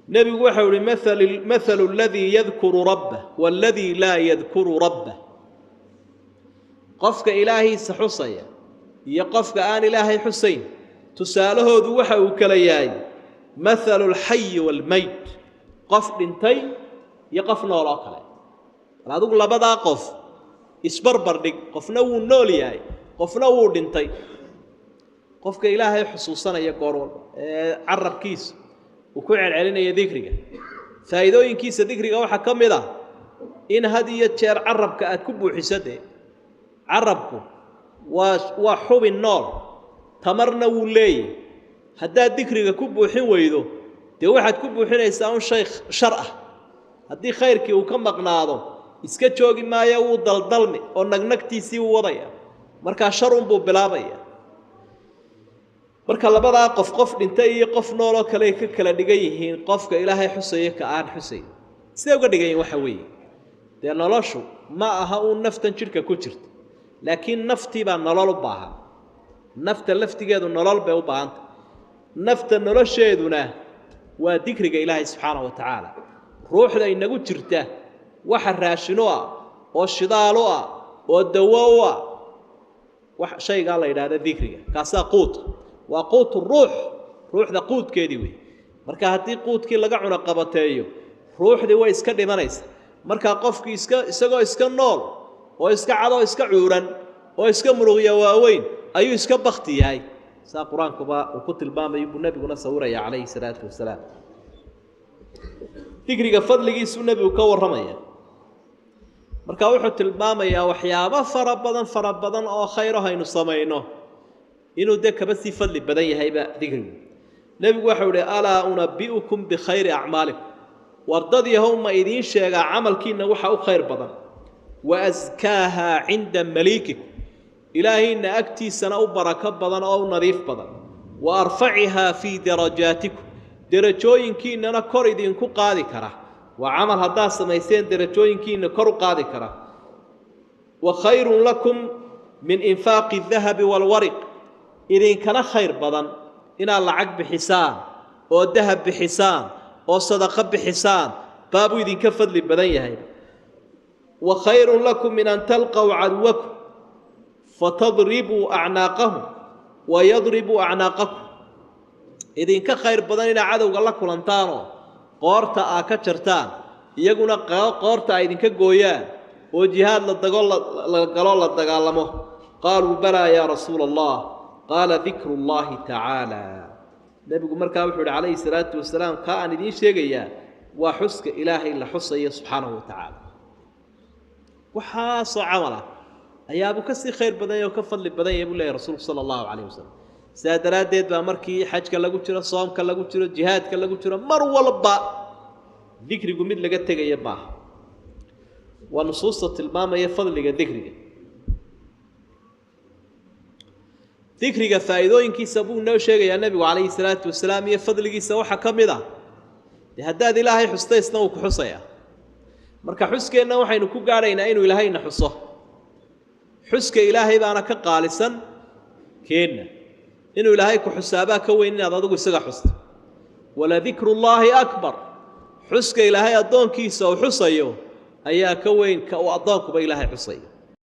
نبي وحول مثل الذي يذكر ربه والذي لا يذكر ربه قفك إلهي سحصيا يقفك آن إلهي حسين تساله ذو وحو كلياي مثل الحي والميت قف دنتي يقفنا ولا كلا هذا يقول لبدا قف اسبربر دق قفنا ونولياي قفنا ودنتي قفك إلهي حسوسنا يقولون عرب كيس وكوعل علينا يذكرك فايدوين كيس ذكرك وحكم ذا إن هذه تشير عربك أتكب حسده عربك وحب النار تمرنا ولي هدا ذكرك كب حين ويدو دي واحد كب حين يساون شيخ شرعه هدي خيرك وكم مقناضو iska joogi maayo uu daldalmi oo nagnagtiisii u wadaya marka sharun buu bilaabaya marka labada qof dhintay iyo qof nool oo kale ka kala dhigan yihiin qofka ilaahay xuseeyo ka aan xuseey sidee uga dhigan waxa weeye de noloshu ma aha uu naftan jirka ku jirto laakiin naftii baa nolol u baahan nafta laftigeedu nolol bay u baahan nafta nolosheeduna waa dhikriga ilaahay subhanahu wa ta'ala ruuxda inagu jirta waxa raashino oo shidaalo oo dawo wax shayga la yiraahdo dhikriga kaasa quut waa quut ruuxda quudkeedii way marka hadii quudkii laga cuno qabateeyo ruuxdii way iska dhimanaysa marka qofkii isagoo iska nool oo iska cado iska cuuran oo iska muruqiya waaweyn ayuu iska baqtiyay saa quraankuba uu ku tilmaamay nabiguna sawiraya calayhi salaatu wasalaam dhikriga fadligiisu nabigu ka waramaya marka wuxuu tilmaamayaa waxyaabo fara badan oo khayr ah aynu sameeyno inuu kaba si fadli badan yahayba dhikrigu nabigu wuxuu yiri ala unabbiukum bi khayri a'malikum wardadiyahum ma idin sheega amalkiina waxa u khayr badan wa azkaaha 'inda malikikum ilaahina agtiisana u baraka badan oo nadiif badan wa arfa'iha fi darajatikum darajooyinkiina kor idin ku qaadi kara وعمل هذا سميسين درجوين كين كرو قاضي كرا وخير لكم من إنفاق الذهب والورق إذا كان خير بدن إن العق بحسان أو الذهب بحسان أو الصدقة بحسان بابو إذا كفد لبدنيه هاي وخير لكم من أن تلقوا عدوكم فتضربوا أعناقهم ويضربوا أعناقكم إذا كان خير بدن إن عدو الله كلنتانو qoorta aa ka jartaan iyaguna qoorta ay idinka gooyaan oo jihaad la galo la dagaalamo qaalu bala ya rasuul allah qala dhikrullah ta'ala nabigu markaa wuxuu calayhi salaatu wasalaam ka aan idin sheegaya waa xuska ilaahay la xusayo subhanahu wa ta'ala waxa soo amala ayaabu ka si khayr badan oo ka fadli badan yahay buu leeyahay rasuul sallallahu alayhi wasallam saadaradeed baa markii xajka lagu jiro soomka lagu jiro jihaadka lagu jiro mar walba dhikrigu mid laga tagayo baa wa nusuusta tilmaamaya fadliga dhikriga faa'iidooyinkiisa buu noo sheegaya nabigu calayhi salaatu wasalaam iyo fadligiisa waxa kamid ah hadaad ilaahay xustaysna uu ku xusaya marka xuskeena waxaynu ku gaaraynaa inuu ilaahayna xuso xuska ilaahay baana ka qaalisan keena إنه إلهي كحسابا كوين إن هذا يسقى حسن ولا ذكر الله أكبر حسك إلهي أدون كيسا وحسيو أيها كوين كأدونك بإلهي حسيو